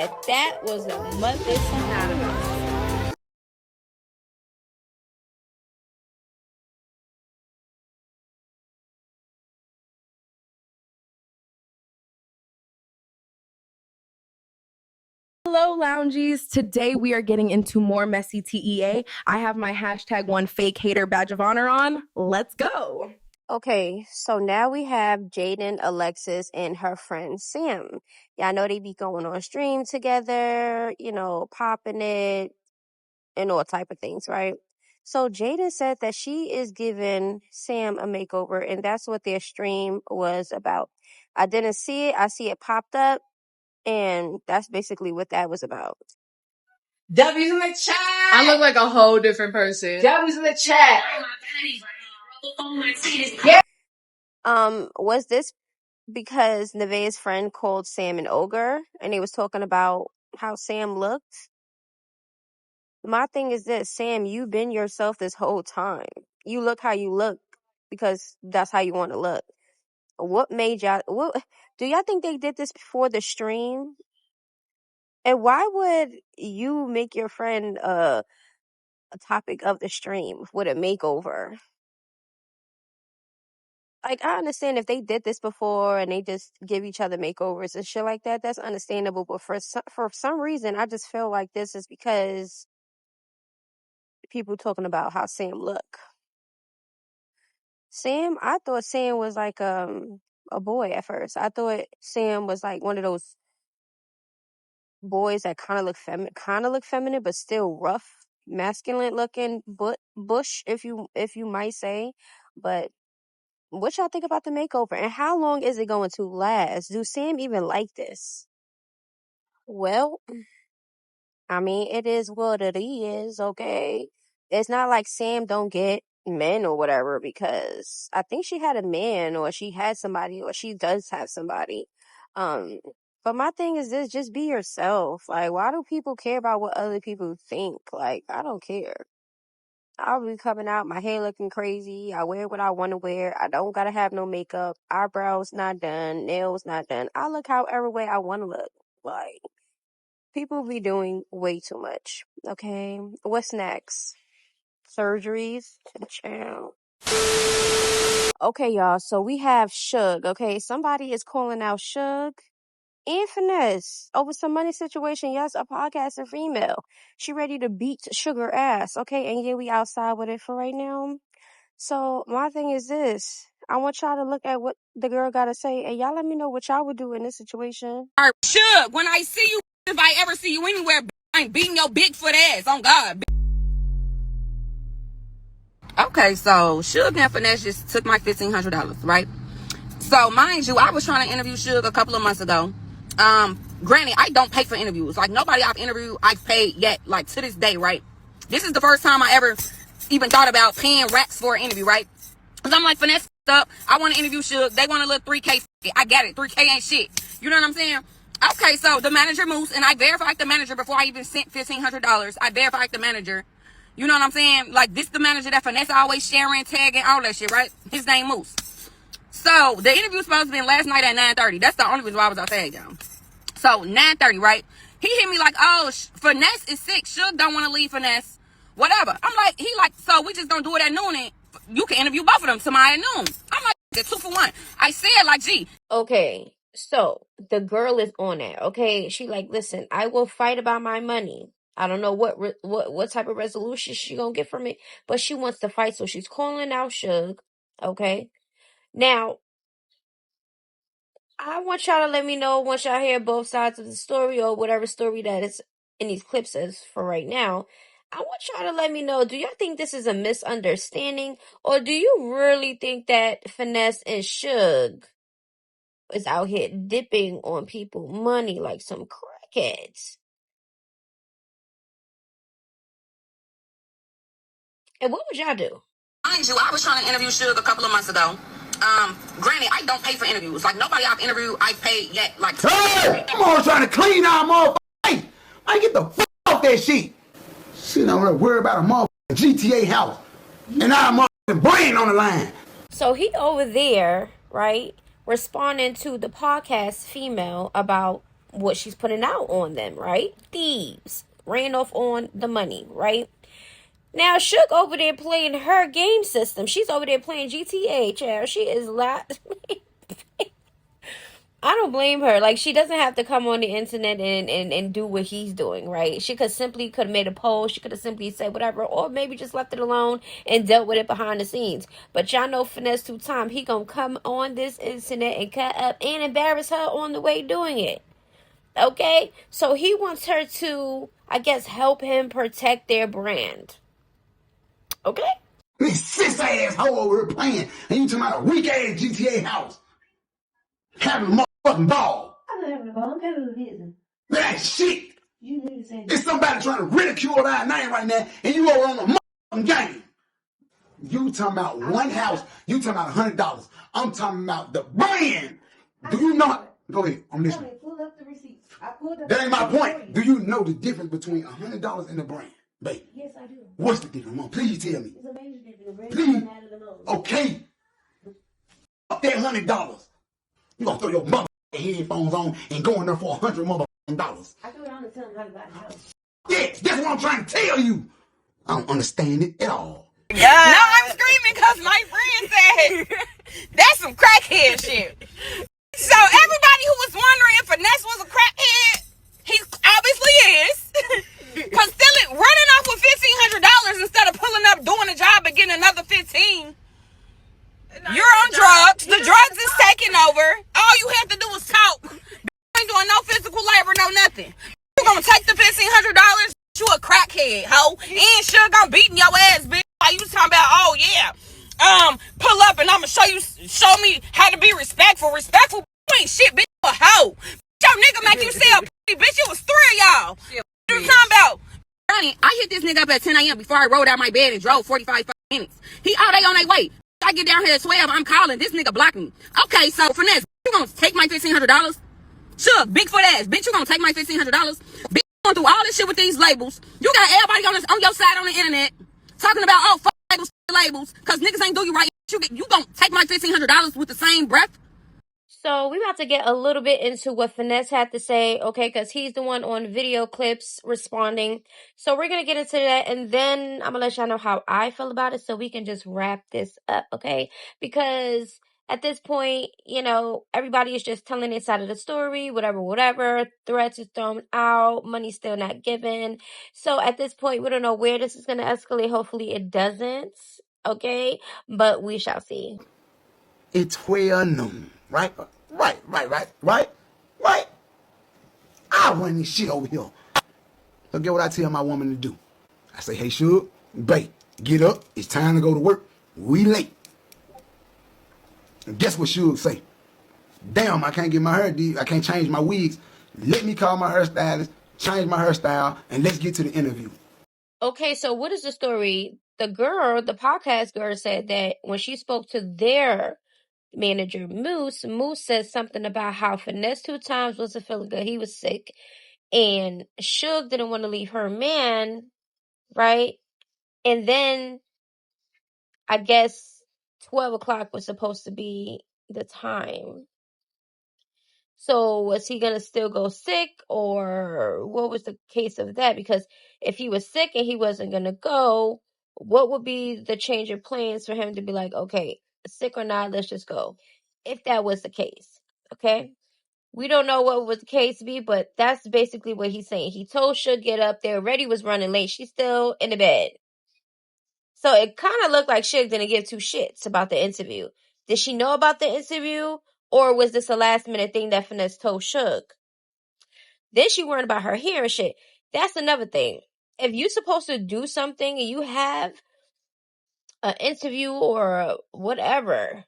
that was a mother synonymous. Hello, loungies. Today we are getting into more messy TEA. I have my #1 fake hater badge of honor on. Let's go. Okay, so now we have Jaden, Alexis, and her friend Sam. Y'all know they be going on stream together, popping it and all type of things, right? So Jaden said that she is giving Sam a makeover, and that's what their stream was about. I didn't see it. I see it popped up, and that's basically what that was about. W's in the chat. I look like a whole different person. W's in the chat. Yeah. Was this because Nvea's friend called Sam an ogre, and he was talking about how Sam looked? My thing is this, Sam, you've been yourself this whole time. You look how you look because that's how you want to look. What do y'all think they did this before the stream? And why would you make your friend a topic of the stream with a makeover? Like, I understand if they did this before and they just give each other makeovers and shit like that, that's understandable. But for some reason, I just feel like this is because people talking about how Sam look. Sam, I thought Sam was like a boy at first. I thought Sam was like one of those boys that kind of look feminine, but still rough, masculine looking, but bush, if you might say. But what y'all think about the makeover, and how long is it going to last? Do Sam even like this? Well, I mean, it is what it is, okay? It's not like Sam don't get men or whatever, because I think she had a man, or she had somebody, or she does have somebody. But my thing is this, just be yourself. Like, why do people care about what other people think? Like, I don't care. I'll be coming out, my hair looking crazy. I wear what I want to wear. I don't gotta have no makeup. Eyebrows not done. Nails not done. I look however way I want to look. Like, people be doing way too much. Okay, what's next? Surgeries? Child. Okay, y'all. So we have Shugg. Okay, somebody is calling out Shugg and Finesse over some money situation. Yes, a podcasting female. She ready to beat sugar ass. Okay, and yeah, we outside with it for right now. So my thing is this. I want y'all to look at what the girl gotta say, and y'all let me know what y'all would do in this situation. Shugg, when I see you, if I ever see you anywhere, I ain't beating your Bigfoot ass on God. Okay, so Shugg and Finesse just took my $1,500, right? So mind you, I was trying to interview Shugg a couple of months ago. Granted, I don't pay for interviews. Like, nobody I've interviewed I've paid yet, like, to this day, right? This is the first time I ever even thought about paying racks for an interview, right? Because I'm like, Finesse up. I want to interview Shugg. They want a little 3K. I get it. 3K ain't shit. You know what I'm saying? Okay, so the manager moves, and I verified the manager before I even sent $1,500. I verified the manager. You know what I'm saying? Like, this the manager that Finesse always sharing, tagging, all that shit, right? His name Moose. So the interview was supposed to be last night at 9:30. That's the only reason why I was outside, y'all. So 9:30, right? He hit me like, oh, Finesse is sick. Shugg don't want to leave Finesse. Whatever. I'm like, he like, so we just gonna do it at noon, and you can interview both of them tomorrow at noon. I'm like, they're 2 for 1. I said, like, gee. Okay, so the girl is on that. Okay, she like, listen, I will fight about my money. I don't know what type of resolution she gonna get from it, but she wants to fight, so she's calling out Shugg. Okay, now I want y'all to let me know once y'all hear both sides of the story, or whatever story that is in these clips is for right now. I want y'all to let me know, do y'all think this is a misunderstanding, or do you really think that Finesse and Shugg is out here dipping on people money like some crackheads? And what would y'all do? Mind you, I was trying to interview Shugg a couple of months ago. Granted, I don't pay for interviews. Like, nobody I've interviewed I've paid yet. Like, hey, I'm always trying to clean our motherfucking. Hey, I get the fuck off that shit. Shit, I'm gonna worry about a motherfucking GTA house and our motherfucking brain on the line. So he over there, right, responding to the podcast female about what she's putting out on them, right? Thieves. Ran off on the money, right? Now, Shugg over there playing her game system. She's over there playing GTA, child. She is I don't blame her. Like, she doesn't have to come on the internet and do what he's doing, right? She could have made a post. She could have simply said whatever, or maybe just left it alone and dealt with it behind the scenes. But y'all know Finesse2tymes, he gonna come on this internet and cut up and embarrass her on the way doing it. Okay? So he wants her to, I guess, help him protect their brand. Okay? This sis ass hoe over here playing, and you talking about a weak ass GTA house. Having a motherfucking ball. I'm not having a ball. I'm having a business. That ain't shit. You need to say that. It's somebody trying to ridicule our name right now, and you over on the motherfucking game. You talking about one house, you talking about $100. I'm talking about the brand. Do you know? Go ahead, I'm listening. Pull up the receipts. I pulled up. That ain't my point. Do you know the difference between $100 and the brand, babe? Yes, I do. What's the difference, Mom? Please tell me. It's a major difference. The brand Please. matter the most. Okay. Up that $100. You gonna throw your mother headphones on and go in there for $100 motherfucking. I threw it on to tell him how to buy the house. Yes, that's what I'm trying to tell you. I don't understand it at all. No, I'm screaming because my friend said that's some crackhead shit. So everybody who was wondering if Finesse was a crackhead, he obviously is. Cause still running off with $1,500 instead of pulling up, doing a job and getting another 15. You're on drugs. The drugs is taking over. All you have to do is talk. You ain't doing no physical labor, no nothing. You gonna take the $1,500? You a crackhead, ho. And Shugg, I'm beating your ass, bitch. Like you talking about, oh yeah. Pull up and I'ma show me how to be respectful. Respectful, you ain't shit, bitch. You a hoe. Your nigga make you sell pussy, bitch. It was 3 of y'all. What you talking about? I hit this nigga up at 10 a.m. before I rolled out my bed and drove 45 minutes. He all day on their way. I get down here at 12, I'm calling. This nigga blocked me. Okay, so Finesse, you gonna take my $1,500? Shugg, Bigfoot ass, bitch, you gonna take my $1,500? Bitch, going through all this shit with these labels. You got everybody on your side on the internet talking about, oh, fuck labels, cause niggas ain't do you right. You gonna take my $1,500 with the same breath? So we about to get a little bit into what Finesse had to say, okay, because he's the one on video clips responding. So we're going to get into that, and then I'm going to let y'all know how I feel about it so we can just wrap this up, okay? Because at this point, you know, everybody is just telling their side of the story, whatever. Threats is thrown out, money's still not given. So at this point, we don't know where this is going to escalate. Hopefully it doesn't, okay? But we shall see. It's 12 noon, right? Right. I run this shit over here. So get what I tell my woman to do. I say, hey, Shugg, babe, get up. It's time to go to work. We late. And guess what Shugg say? Damn, I can't get my hair did. I can't change my wigs. Let me call my hairstylist, change my hairstyle, and let's get to the interview. Okay, so what is the story? The podcast girl said that when she spoke to their manager, Moose said something about how Finesse2tymes wasn't feeling good. He was sick. And Shugg didn't want to leave her man, right? And then I guess 12 o'clock was supposed to be the time. So was he going to still go sick, or what was the case of that? Because if he was sick and he wasn't going to go, what would be the change of plans for him to be like, okay, sick or not, let's just go. If that was the case, okay? We don't know what would the case be, but that's basically what he's saying. He told Shugg get up there. Already was running late. She's still in the bed. So it kind of looked like Shugg didn't give two shits about the interview. Did she know about the interview? Or was this a last minute thing that Finesse told Shugg? Then she worried about her hair and shit. That's another thing. If you're supposed to do something and you have an interview or whatever,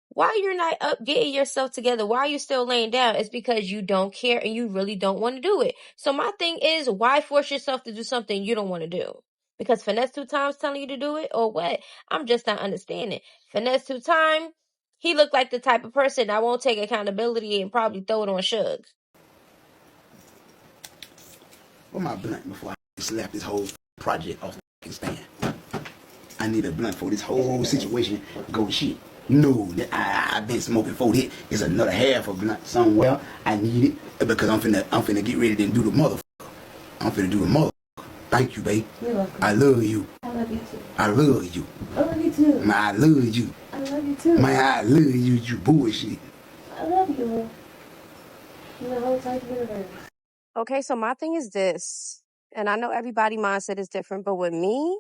why you're not up getting yourself together? Why are you still laying down? It's because you don't care and you really don't want to do it. So my thing is, why force yourself to do something you don't want to do? Because Finesse2tymes telling you to do it, or what? I'm just not understanding. Finesse2tymes, he looked like the type of person that won't take accountability and probably throw it on Shugg. Where my blunt before I slap this whole project off the stand? I need a blunt for this whole situation go to shit. No, I've been smoking 40. It's another half of blunt somewhere. I need it because I'm finna get ready to do the motherfucker. I'm finna do the motherfucker. Thank you, babe. You're welcome. I love you. I love you too. I love you. I love you too. Man, I love you. I love you too. Man, I love you. You bullshit. I love you. You're the whole type of universe. Okay, so my thing is this, and I know everybody mindset is different, but with me,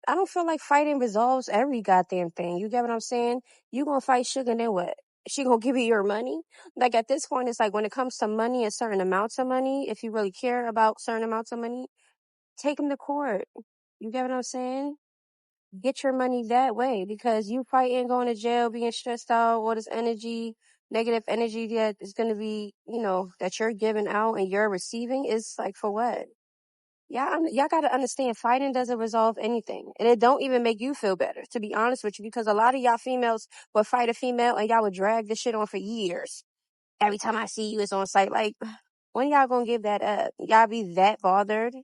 I don't feel like fighting resolves every goddamn thing. You get what I'm saying? You gonna fight Sugar, then what? She gonna give you your money? Like at this point, it's like when it comes to money and certain amounts of money, if you really care about certain amounts of money, take them to court. You get what I'm saying? Get your money that way because you fighting, going to jail, being stressed out, all this energy, negative energy that is gonna be, that you're giving out and you're receiving is like for what? Y'all gotta understand, fighting doesn't resolve anything, and it don't even make you feel better. To be honest with you, because a lot of y'all females would fight a female, and y'all would drag this shit on for years. Every time I see you, it's on site. Like, when y'all gonna give that up? Y'all be that bothered?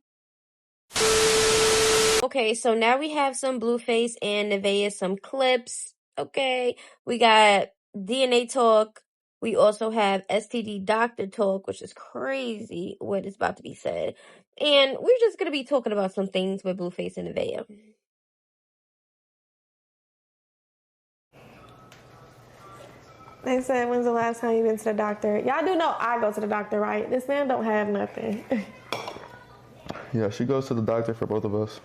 Okay, so now we have some Blueface and Nvea, some clips. Okay, we got DNA talk. We also have STD doctor talk, which is crazy what is about to be said. And we're just going to be talking about some things with Blueface and Nvea. They said, when's the last time you been to the doctor? Y'all do know I go to the doctor, right? This man don't have nothing. Yeah, she goes to the doctor for both of us.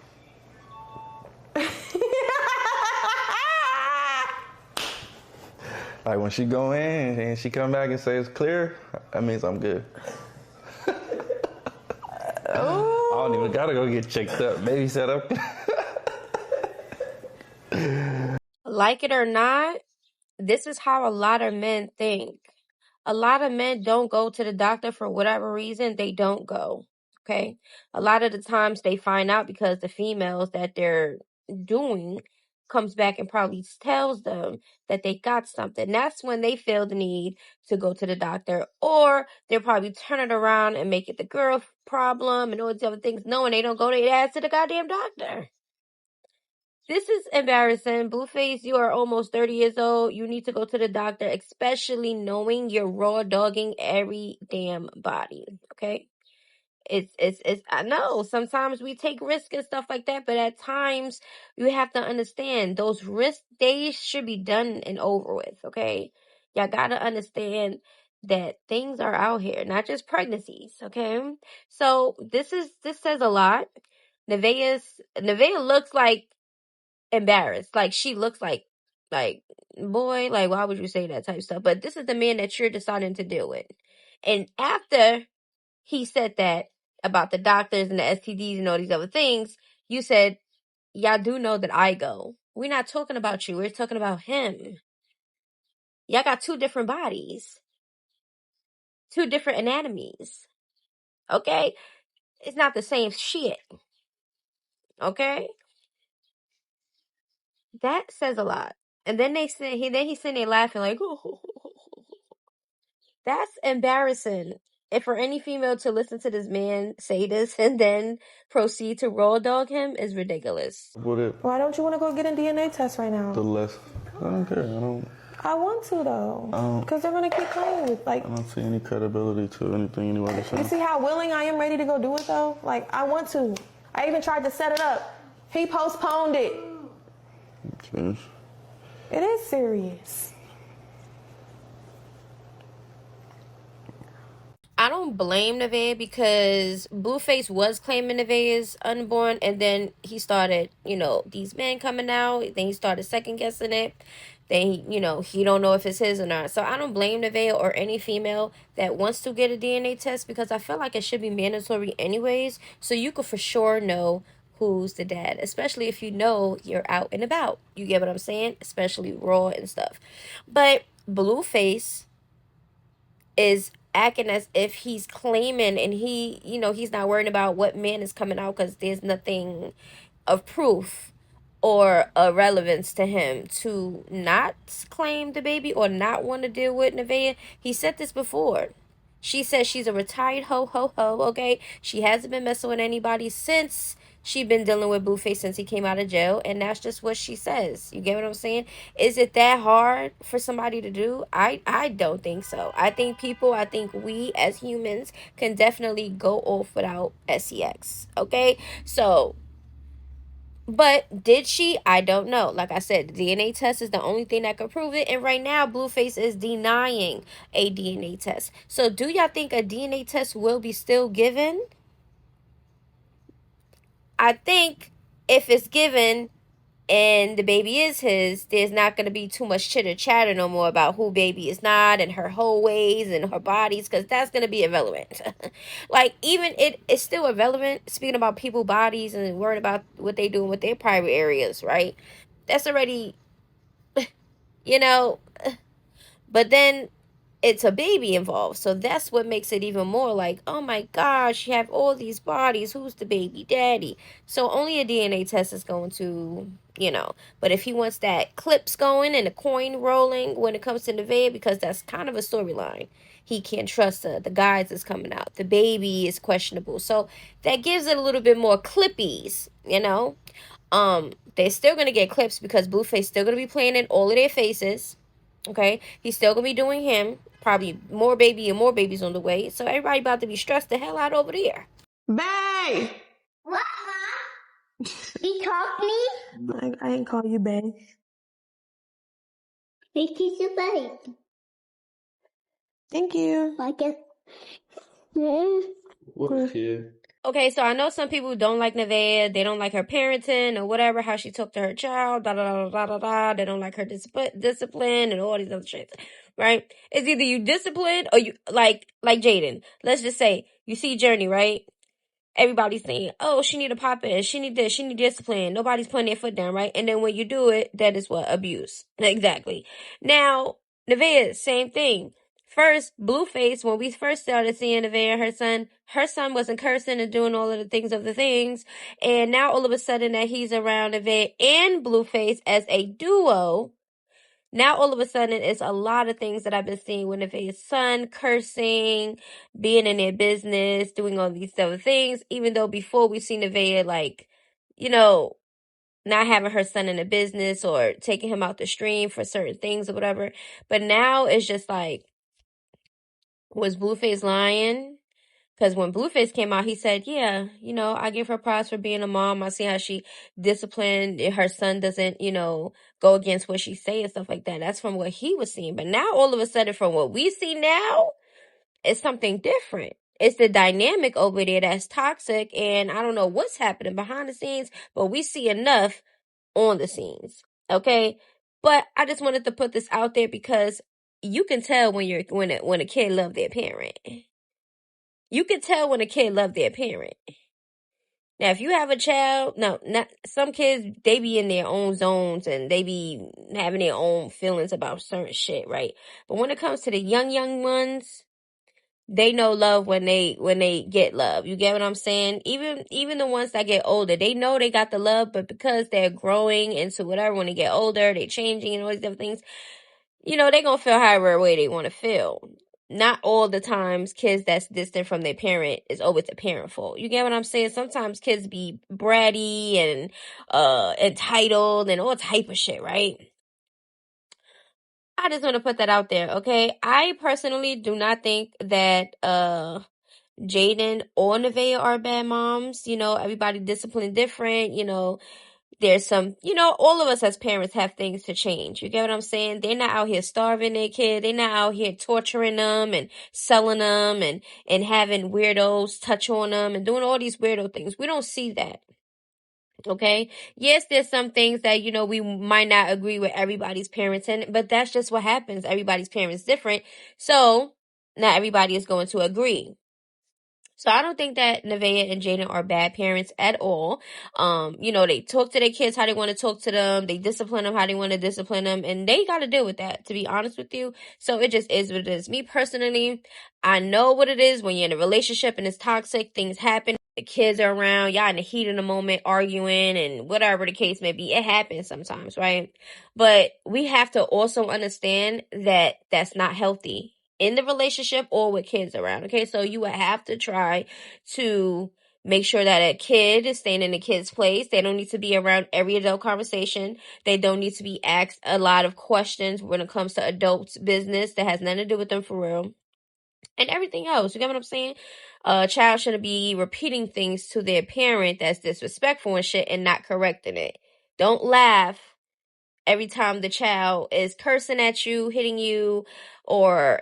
Like when she go in and she come back and say it's clear, that means I'm good. I don't even gotta go get checked up. Maybe set up. Like it or not, this is how a lot of men think. A lot of men don't go to the doctor for whatever reason. They don't go. Okay. A lot of the times they find out because the females that they're doing comes back and probably tells them that they got something. That's when they feel the need to go to the doctor, or they'll probably turn it around and make it the girl problem and all these other things, knowing they don't go their ass to the goddamn doctor. This is embarrassing. Blueface, you are almost 30 years old. You need to go to the doctor, especially knowing you're raw dogging every damn body. Okay? It's I know sometimes we take risks and stuff like that, but at times you have to understand those risk days should be done and over with. Okay? Y'all gotta understand that things are out here, not just pregnancies. Okay? So this says a lot. Nvea looks like embarrassed. Like she looks like boy, like why would you say that type of stuff? But this is the man that you're deciding to deal with. And after he said that about the doctors and the STDs and all these other things, you said, y'all do know that I go. We're not talking about you. We're talking about him. Y'all got two different bodies. Two different anatomies. Okay? It's not the same shit. Okay? That says a lot. And then he's sitting there laughing like, oh. That's embarrassing. And for any female to listen to this man say this and then proceed to raw dog him is ridiculous. Would it? Why don't you want to go get a DNA test right now? The less. I don't care. I want to though, because they're gonna keep playing with I don't see any credibility to anything anybody says. You see how willing I am, ready to go do it though. Like I want to. I even tried to set it up. He postponed it. Yes. It is serious. I don't blame Nvea because Blueface was claiming Nvea is unborn, and then he started, these men coming out. Then he started second guessing it. Then he don't know if it's his or not. So I don't blame Nvea or any female that wants to get a DNA test because I feel like it should be mandatory anyways, so you could for sure know who's the dad, especially if you know you're out and about. You get what I'm saying? Especially raw and stuff. But Blueface is acting as if he's claiming, and he's not worrying about what man is coming out because there's nothing of proof or a relevance to him to not claim the baby or not want to deal with Nvea. He said this before. She says she's a retired ho, okay? She hasn't been messing with anybody since She been dealing with Blueface since he came out of jail, and that's just what she says. You get what I'm saying? Is it that hard for somebody to do? I don't think so. I think we as humans can definitely go off without sex. Okay? So, but did she? I don't know. Like I said, the DNA test is the only thing that could prove it. And right now, Blueface is denying a DNA test. So do y'all think a DNA test will be still given? I think if it's given and the baby is his, there's not going to be too much chitter chatter no more about who baby is not and her whole ways and her bodies, because that's going to be irrelevant. Like, even it's still irrelevant speaking about people's bodies and worrying about what they do with their private areas, right? That's already, you know, but then it's a baby involved, so that's what makes it even more like, oh my gosh, you have all these bodies, who's the baby daddy? So only a DNA test is going to, but if he wants that clips going and the coin rolling when it comes to Nvea, because that's kind of a storyline, he can't trust her, the guys is coming out, the baby is questionable, so that gives it a little bit more clippies. They're still gonna get clips because Blueface still gonna be playing in all of their faces. Okay, he's still gonna be doing him. Probably more baby and more babies on the way. So everybody about to be stressed the hell out over there. Bae! What, Mom? You called me? I didn't call you bae. They kiss your bae. Thank you. Like it. What kid? Okay, so I know some people don't like Nvea. They don't like her parenting or whatever, how she talked to her child, da da da da da da. They don't like her discipline and all these other shit, right? It's either you discipline or you like Jaidyn. Let's just say you see Journey, right? Everybody's saying, oh, she need a pop in, she need this, she need discipline. Nobody's putting their foot down, right? And then when you do it, that is what? Abuse. Exactly. Now, Nvea, same thing. First, Blueface, when we first started seeing Nvea and her son wasn't cursing and doing all of the things. And now all of a sudden that he's around Nvea and Blueface as a duo, now all of a sudden it's a lot of things that I've been seeing with Nevea's son, cursing, being in their business, doing all these other things, even though before we seen Nvea not having her son in the business or taking him out the stream for certain things or whatever. But now it's just like, was Blueface lying? Because when Blueface came out, he said, yeah, I give her props for being a mom. I see how she disciplined. Her son doesn't, go against what she say and stuff like that. That's from what he was seeing. But now, all of a sudden, from what we see now, it's something different. It's the dynamic over there that's toxic. And I don't know what's happening behind the scenes, but we see enough on the scenes. Okay? But I just wanted to put this out there because you can tell when a kid loves their parent. You can tell when a kid loves their parent. Now, if you have a child, no, not some kids, they be in their own zones and they be having their own feelings about certain shit, right? But when it comes to the young ones, they know love when they get love. You get what I'm saying? Even the ones that get older, they know they got the love, but because they're growing into whatever, when they get older, they're changing and all these different things, they gonna feel however way they want to feel. Not all the times kids that's distant from their parent is always the parent fault. You get what I'm saying? Sometimes kids be bratty and entitled and all type of shit, right? I just want to put that out there, okay? I personally do not think that Jaidyn or Nvea are bad moms. Everybody disciplined different, there's some, all of us as parents have things to change. You get what I'm saying? They're not out here starving their kid. They're not out here torturing them and selling them and having weirdos touch on them and doing all these weirdo things. We don't see that. Okay? Yes, there's some things that, we might not agree with everybody's parenting, but that's just what happens. Everybody's parents different. So, not everybody is going to agree. So I don't think that Nvea and Jaidyn are bad parents at all. They talk to their kids how they want to talk to them. They discipline them how they want to discipline them. And they got to deal with that, to be honest with you. So it just is what it is. Me personally, I know what it is when you're in a relationship and it's toxic. Things happen. The kids are around. Y'all in the heat of the moment arguing and whatever the case may be. It happens sometimes, right? But we have to also understand that that's not healthy in the relationship or with kids around. Okay, so you would have to try to Make sure that a kid is staying in a kid's place. They don't need to be around every adult conversation. They don't need to be asked a lot of questions when it comes to adults' business that has nothing to do with them for real. And everything else. You get what I'm saying? A child shouldn't be repeating things to their parent that's disrespectful and shit and not correcting it. Don't laugh every time the child is cursing at you, hitting you, or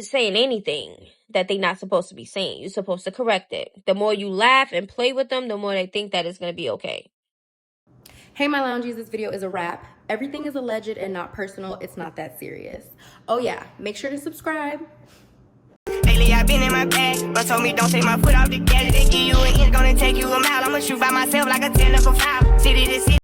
saying anything that they're not supposed to be saying. You're supposed to correct it. The more you laugh and play with them, the more they think that it's going to be okay. Hey, my loungies, this video is a wrap. Everything is alleged and not personal. It's not that serious. Oh yeah, make sure to subscribe. Lately I've been in my bag, but told me don't take my foot off the gas. They give you an inch, gonna take you a mile. I'ma shoot by myself like a 10 for 5. City to city.